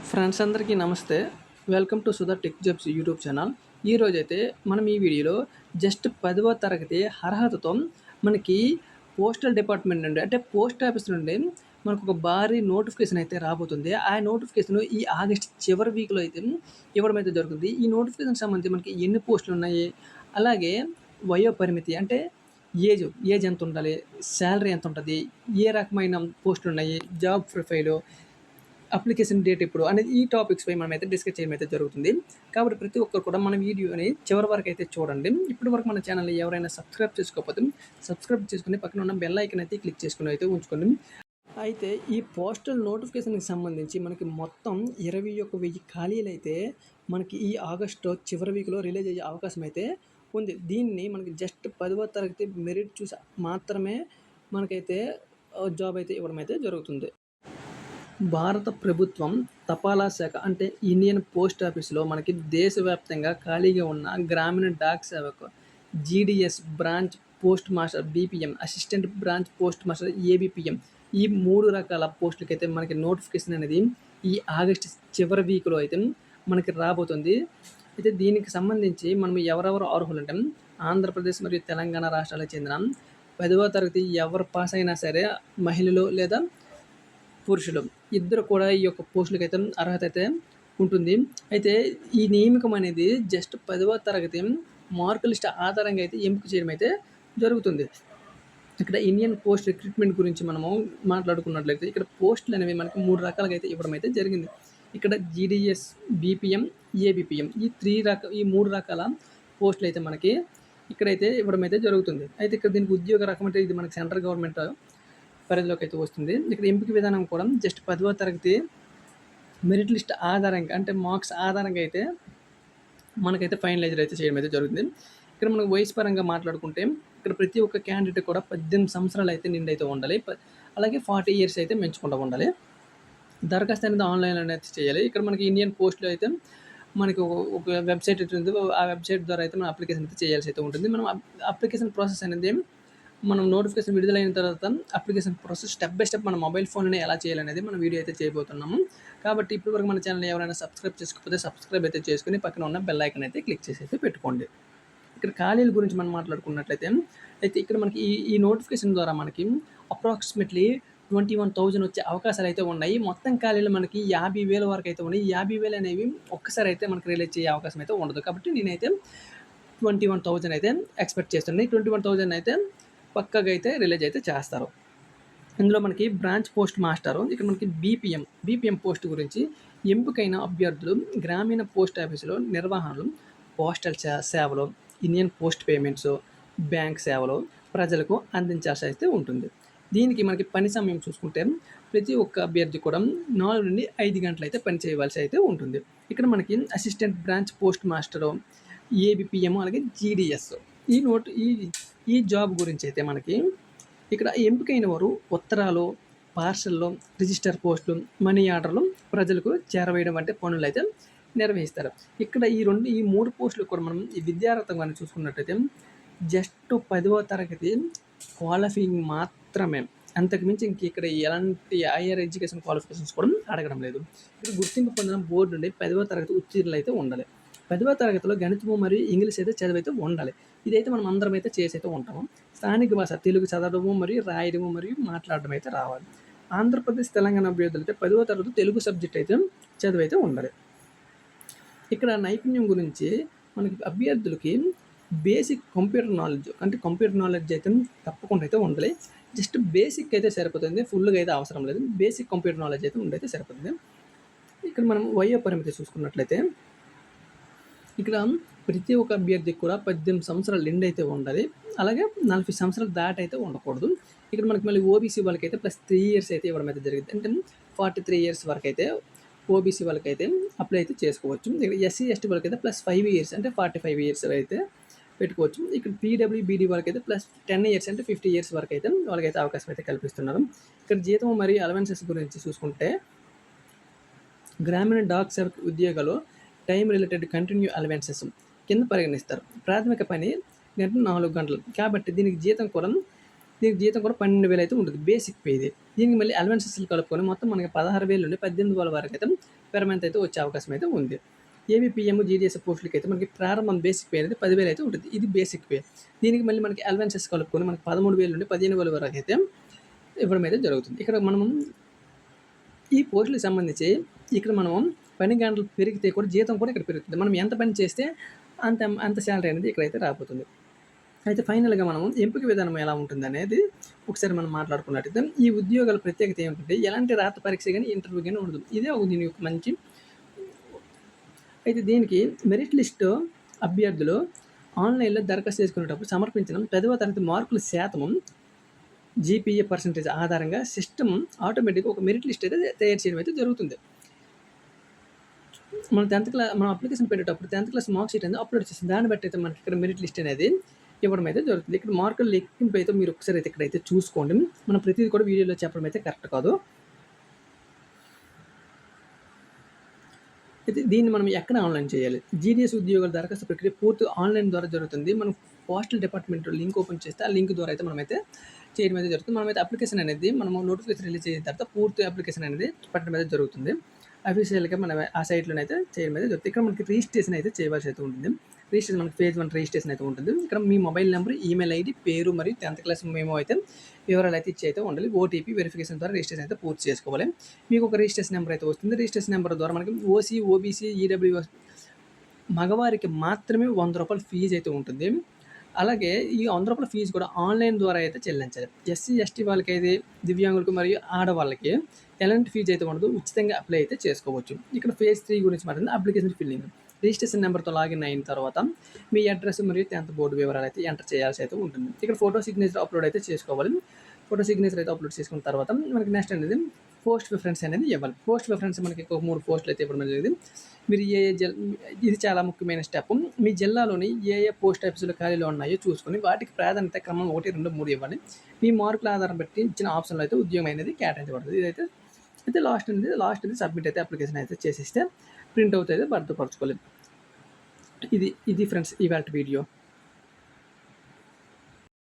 Friends అందరికీ నమస్తే. Welcome to Sudha tech jobs YouTube channel. ఈరోజైతే మనం ఈ వీడియోలో జస్ట్ 10వ తరగతి అర్హతతో మనకి పోస్టల్ డిపార్ట్మెంట్ నుండి అంటే పోస్ట్ ఆఫీస్ నుండి మనకొక భారీ నోటిఫికేషన్ అయితే రాబోతుంది. ఆ నోటిఫికేషన్ ఈ ఆగస్ట్ చివరి వీక్‌లో అయితే ఇవ్వడం అయితే జరుగుతుంది. ఈ నోటిఫికేషన్‌కి సంబంధించి మనకి ఎన్ని పోస్టులున్నాయి, అలాగే వయో పరిమితి అంటే ఏజ్ ఎంతుండాలి, సాలరీ ఎంతుంటది, ఏ రకమైన పోస్టులున్నాయి, జాబ్ ప్రొఫైలు, అప్లికేషన్ డేట్ ఎప్పుడు అనేది ఈ టాపిక్స్‌పై మనమైతే డిస్కస్ చేయడం అయితే జరుగుతుంది. కాబట్టి ప్రతి ఒక్కరు కూడా మన వీడియోని చివరి వరకు అయితే చూడండి. ఇప్పటి వరకు మన ఛానల్‌ని ఎవరైనా సబ్స్క్రైబ్ చేసుకోకపోతే సబ్స్క్రైబ్ చేసుకొని పక్కన ఉన్న బెల్ ఐకాన్ అయితే క్లిక్ చేసుకొని అయితే ఉంచుకోండి. అయితే ఈ పోస్టల్ నోటిఫికేషన్‌కి సంబంధించి మనకి మొత్తం 21,000 ఖాళీలైతే మనకి ఈ ఆగస్టు చివరి వీక్‌లో రిలీజ్ అయ్యే అవకాశం అయితే ఉంది. దీన్ని మనకి జస్ట్ 10వ తరగతి మెరిట్ చూసి మాత్రమే మనకైతే జాబ్ అయితే ఇవ్వడం అయితే జరుగుతుంది. భారత ప్రభుత్వం తపాలా శాఖ అంటే ఇండియన్ పోస్ట్ ఆఫీస్‌లో మనకి దేశవ్యాప్తంగా ఖాళీగా ఉన్న గ్రామీణ డాక్ సేవకు GDS, branch post master BPM, assistant branch post master ABPM ఈ 3 రకాల పోస్టులకైతే మనకి నోటిఫికేషన్ అనేది ఈ ఆగస్ట్ చివరి వీక్‌లో అయితే మనకి రాబోతుంది. అయితే దీనికి సంబంధించి మనం ఎవరెవరు అర్హులంటే ఆంధ్రప్రదేశ్ మరియు తెలంగాణ రాష్ట్రాలకు చెందిన 10వ తరగతి ఎవరు పాస్ అయినా సరే మహిళలు లేదా పురుషులు ఇద్దరు కూడా ఈ యొక్క పోస్టులకైతే అర్హత అయితే ఉంటుంది. అయితే ఈ నియామకం అనేది జస్ట్ 10వ తరగతి మార్క్ లిస్ట్ ఆధారంగా అయితే ఎంపిక చేయడం అయితే జరుగుతుంది. ఇక్కడ ఇండియన్ పోస్ట్ రిక్రూట్మెంట్ గురించి మనము మాట్లాడుకున్నట్లయితే ఇక్కడ పోస్టులు అనేవి మనకి 3 రకాలుగా అయితే ఇవ్వడం అయితే జరిగింది. ఇక్కడ జీడీఎస్, బీపీఎం, ఏబీపీఎం ఈ 3 రకాల పోస్టులు అయితే మనకి ఇక్కడైతే ఇవ్వడం అయితే జరుగుతుంది. అయితే ఇక్కడ దీనికి ఉద్యోగ రకం అంటే ఇది మనకి సెంట్రల్ గవర్నమెంట్ పరిధిలోకి అయితే వస్తుంది. ఇక్కడ ఎంపిక విధానం కూడా జస్ట్ 10వ తరగతి మెరిట్ లిస్ట్ ఆధారంగా అంటే మార్క్స్ ఆధారంగా అయితే మనకైతే ఫైనలైజర్ అయితే చేయడం అయితే జరుగుతుంది. ఇక్కడ మనకు వయసు పరంగా మాట్లాడుకుంటే ఇక్కడ ప్రతి ఒక్క క్యాండిడేట్ కూడా 18 సంవత్సరాలు అయితే నిండి అయితే ఉండాలి. అలాగే 40 ఇయర్స్ అయితే మించకుండా ఉండాలి. దరఖాస్తు అనేది ఆన్లైన్‌లో అయితే చేయాలి. ఇక్కడ మనకి ఇండియన్ పోస్ట్‌లో అయితే మనకి ఒక వెబ్సైట్ అయితే ఉంది. ఆ వెబ్సైట్ ద్వారా అయితే మనం అప్లికేషన్ అయితే చేయాల్సి అయితే ఉంటుంది. మనం అప్లికేషన్ ప్రాసెస్ అనేది మనం నోటిఫికేషన్ విడుదలైన తర్వాత application process step by step మన మొబైల్ ఫోన్‌లోనే ఎలా చేయాలనేది మనం వీడియో అయితే చేయబోతున్నాము. కాబట్టి ఇప్పటివరకు మన ఛానల్ ఎవరైనా సబ్స్క్రైబ్ చేసుకోకపోతే సబ్స్క్రైబ్ అయితే చేసుకొని పక్కన ఉన్న బెల్ ఐకాన్ అయితే క్లిక్ చేసి అయితే పెట్టుకోండి. ఇక్కడ ఖాళీల గురించి మనం మాట్లాడుకున్నట్లయితే అయితే ఇక్కడ మనకి ఈ నోటిఫికేషన్ ద్వారా మనకి అప్రాక్సిమేట్లీ 21,000 వచ్చే అవకాశాలు అయితే ఉన్నాయి. మొత్తం ఖాళీలు మనకి 50,000 వరకు అయితే ఉన్నాయి. 50,000 అనేవి ఒక్కసారి అయితే మనకి రిలీజ్ చేసే అవకాశం అయితే ఉండదు. కాబట్టి నేనైతే 21,000 అయితే ఎక్స్పెక్ట్ చేస్తున్నాను. 21,000 అయితే పక్కాగా అయితే రిలీజ్ అయితే చేస్తారు. ఇందులో మనకి బ్రాంచ్ పోస్ట్ మాస్టరు ఇక్కడ మనకి బీపీఎం పోస్ట్ గురించి ఎంపికైన అభ్యర్థులు గ్రామీణ పోస్ట్ ఆఫీసులో నిర్వహణలు, పోస్టల్ సేవలు, ఇండియన్ పోస్ట్ పేమెంట్స్, బ్యాంక్ సేవలు ప్రజలకు అందించాల్సి అయితే ఉంటుంది. దీనికి మనకి పని సమయం చూసుకుంటే ప్రతి ఒక్క అభ్యర్థి కూడా 4 నుండి 5 గంటలు అయితే పని చేయవలసి అయితే ఉంటుంది. ఇక్కడ మనకి assistant branch post master, ABPM అలాగే జీడీఎస్ ఈ జాబ్ గురించి అయితే మనకి ఇక్కడ ఎంపికైన వారు ఉత్తరాలు, పార్సల్‌లు, రిజిస్టర్ పోస్టులు, మనీ ఆర్డర్‌లు ప్రజలకు చేరవేయడం వంటి పనులు అయితే నిర్వహిస్తారు. ఇక్కడ ఈ 3 పోస్టులు కూడా మనం ఈ విద్యార్హత గాని చూసుకున్నట్టయితే జస్ట్ 10వ తరగతి క్వాలిఫైయింగ్ మాత్రమే. అంతకు మించి ఇక్కడ ఎలాంటి హైయర్ ఎడ్యుకేషన్ క్వాలిఫికేషన్స్ కూడా అడగడం లేదు. ఇక్కడ గుర్తింపు పొందిన బోర్డు నుండి 10వ తరగతి ఉత్తీర్ణులు అయితే ఉండాలి. 10వ తరగతిలో గణితము మరియు ఇంగ్లీష్ అయితే చదివైతే ఉండాలి. ఇదైతే మనం అందరం అయితే చేసైతే ఉంటాము. స్థానిక భాష తెలుగు చదవడము మరియు రాయడము మరియు మాట్లాడడం అయితే రావాలి. ఆంధ్రప్రదేశ్, తెలంగాణ అభ్యర్థులు అయితే 10వ తరగతి తెలుగు సబ్జెక్ట్ అయితే చదివైతే ఉండాలి. ఇక్కడ నైపుణ్యం గురించి మనకి అభ్యర్థులకి బేసిక్ కంప్యూటర్ నాలెడ్జ్ అయితే తప్పకుండా అయితే ఉండాలి. జస్ట్ బేసిక్ అయితే సరిపోతుంది. ఫుల్‌గా అయితే అవసరం లేదు. బేసిక్ కంప్యూటర్ నాలెడ్జ్ అయితే ఉండైతే సరిపోతుంది. ఇక్కడ మనం వయో పరిమితి చూసుకున్నట్లయితే ఇక్కడ ప్రతి ఒక్క అభ్యర్థికి కూడా 18 సంవత్సరాల నిండి అయితే ఉండాలి. అలాగే 40 సంవత్సరాలు దాటైతే ఉండకూడదు. ఇక్కడ మనకి మళ్ళీ ఓబీసీ వాళ్ళకైతే +3 ఇయర్స్ అయితే ఇవ్వడం అయితే జరిగింది. అంటే 43 ఇయర్స్ వరకైతే ఓబీసీ వాళ్ళకైతే అప్లై అయితే చేసుకోవచ్చు. ఇక్కడ ఎస్సీ, ఎస్టీ వాళ్ళకైతే +5 ఇయర్స్ అంటే 45 ఇయర్స్ అయితే పెట్టుకోవచ్చు. ఇక్కడ పీడబ్ల్యూబీడీ వాళ్ళకైతే +10 ఇయర్స్ అంటే 50 ఇయర్స్ వరకైతే వాళ్ళకైతే అవకాశం అయితే కల్పిస్తున్నారు. ఇక్కడ జీతం మరియు అలవెన్సెస్ గురించి చూసుకుంటే గ్రామీణ డాక్ సేవక ఉద్యోగాలు టైమ్ రిలేటెడ్ కంటిన్యూ అలవెన్సెస్ కింద పరిగణిస్తారు. ప్రాథమిక పని గంట 4 గంటలు కాబట్టి దీనికి జీతం కూడా 12,000 అయితే ఉంటుంది. బేసిక్ పే ఇది. దీనికి మళ్ళీ అలవెన్సెస్లు కలుపుకొని మొత్తం మనకి 16,000 నుండి 18,000 వరకు అయితే పెర్ మంత్ అయితే వచ్చే అవకాశం అయితే ఉంది. ఏబీపీఎం, జీడీఎస్ పోస్టులకి అయితే మనకి ప్రారంభం బేసిక్ పే అనేది 10,000 అయితే ఉంటుంది. ఇది బేసిక్ పే. దీనికి మళ్ళీ మనకి అలవెన్సెస్ కలుపుకొని మనకి 13,000 నుండి 15,000 వరకు అయితే ఇవ్వడం అయితే జరుగుతుంది. ఇక్కడ మనం ఈ పోస్టులకు సంబంధించి ఇక్కడ మనం పని గంటలు పెరిగితే కూడా జీతం కూడా ఇక్కడ పెరుగుతుంది. మనం ఎంత పని చేస్తే అంత శాలరీ అనేది ఇక్కడైతే రాబోతుంది. అయితే ఫైనల్‌గా మనం ఎంపిక విధానం ఎలా ఉంటుందనేది ఒకసారి మనం మాట్లాడుకున్నట్టయితే ఈ ఉద్యోగాల ప్రత్యేకత ఏమిటంటే ఎలాంటి రాత పరీక్ష గాని, ఇంటర్వ్యూ గాని ఉండదు. ఇదే దీని యొక్క మంచి. అయితే దీనికి మెరిట్ లిస్టు అభ్యర్థులు ఆన్‌లైన్‌లో దరఖాస్తు చేసుకునేటప్పుడు సమర్పించిన 10వ తరగతి మార్కుల శాతము జీపీఏ పర్సెంటేజ్ ఆధారంగా సిస్టమ్ ఆటోమేటిక్‌గా ఒక మెరిట్ లిస్ట్ అయితే తయారు చేయడం అయితే జరుగుతుంది. మనం అప్లికేషన్ పెట్టేటప్పుడు 10th క్లాస్ మార్క్ షీట్ అనేది అప్లోడ్ చేస్తాం. దాన్ని బట్టి అయితే మనకి ఇక్కడ మెరిట్ లిస్ట్ అనేది ఇవ్వడం అయితే జరుగుతుంది. ఇక్కడ మార్కుల లెక్కింపు అయితే మీరు ఒకసారి అయితే ఇక్కడైతే చూసుకోండి. మనం ప్రతిదీ కూడా వీడియోలో చెప్పడం అయితే కరెక్ట్ కాదు. అయితే దీన్ని మనం ఎక్కడ ఆన్లైన్ చేయాలి? జీడీఎస్ ఉద్యోగాల దరఖాస్తు ప్రక్రియ పూర్తి ఆన్లైన్ ద్వారా జరుగుతుంది. మనం పోస్టల్ డిపార్ట్మెంట్ లింక్ ఓపెన్ చేస్తే ఆ లింక్ ద్వారా అయితే మనమైతే చేయడం అయితే జరుగుతుంది. మనమైతే అప్లికేషన్ అనేది మనము నోటిఫికేషన్ రిలీజ్ చేసిన తర్వాత పూర్తి అప్లికేషన్ అనేది పెట్టడం అయితే జరుగుతుంది. అఫీషియల్‌గా మనం ఆ సైట్‌లోనైతే చేయడం అయితే జరుగుతుంది. ఇక్కడ మనకి రిజిస్ట్రేషన్ అయితే చేయవలసి అయితే ఉంటుంది. రిజిస్ట్రేషన్ మనకి ఫేజ్ 1 రిజిస్ట్రేషన్ అయితే ఉంటుంది. ఇక్కడ మీ మొబైల్ నెంబర్, ఈమెయిల్ ఐడీ, పేరు మరియు 10th క్లాస్ మెమో అయితే వివరాలు అయితే ఇచ్చి అయితే ఉండాలి. ఓటీపీ వెరిఫికేషన్ ద్వారా రిజిస్ట్రేషన్ అయితే పూర్తి చేసుకోవాలి. మీకు ఒక రిజిస్ట్రేషన్ నెంబర్ అయితే వస్తుంది. రిజిస్ట్రేషన్ నెంబర్ ద్వారా మనకి ఓసీ, ఓబీసీ, ఈడబ్ల్యూఎస్ మగవారికి మాత్రమే ₹100 ఫీజు అయితే ఉంటుంది. అలాగే ఈ ₹100 ఫీజు కూడా ఆన్లైన్ ద్వారా అయితే చెల్లించాలి. ఎస్సీ, ఎస్టీ వాళ్ళకైతే దివ్యాంగులకు మరియు ఆడవాళ్ళకి ఎలాంటి ఫీజు అయితే ఉండదు. ఉచితంగా అప్లై అయితే చేసుకోవచ్చు. ఇక్కడ ఫేజ్ 3 గురించి మాట్లాడింది అప్లికేషన్ ఫిల్లింగ్. రిజిస్ట్రేషన్ నెంబర్తో లాగిన్ అయిన తర్వాత మీ అడ్రస్ మరియు 10th బోర్డు వివరాలు అయితే ఎంటర్ చేయాల్సి అయితే ఉంటుంది. ఇక్కడ ఫోటో సిగ్నేచర్ అప్లోడ్ అయితే చేసుకోవాలి. ఫోటో సిగ్నేచర్ అయితే అప్లోడ్ చేసుకున్న తర్వాత మనకి నెక్స్ట్ అనేది పోస్ట్ ప్రిఫరెన్స్ అనేది ఇవ్వాలి. పోస్ట్ ప్రిఫరెన్స్ మనకి ఒక 3 పోస్టులు అయితే ఇవ్వడం జరిగింది. మీరు ఇది చాలా ముఖ్యమైన స్టెప్. మీ జిల్లాలోని ఏ పోస్ట్ ఆఫీసులు ఖాళీలో ఉన్నాయో చూసుకొని వాటికి ప్రాధాన్యత క్రమం 1, 2, 3 ఇవ్వాలి. మీ మార్కుల ఆధారం బట్టి ఇచ్చిన ఆప్షన్లో అయితే ఉద్యోగం అనేది కేటాయించబడుతుంది. ఇదైతే లాస్ట్ అనేది సబ్మిట్ అయితే అప్లికేషన్ అయితే చేసేస్తే ప్రింట్ అవుట్ అయితే భద్రపరచుకోవాలి. ఇది ఫ్రెండ్స్ ఇవాల్టి వీడియో.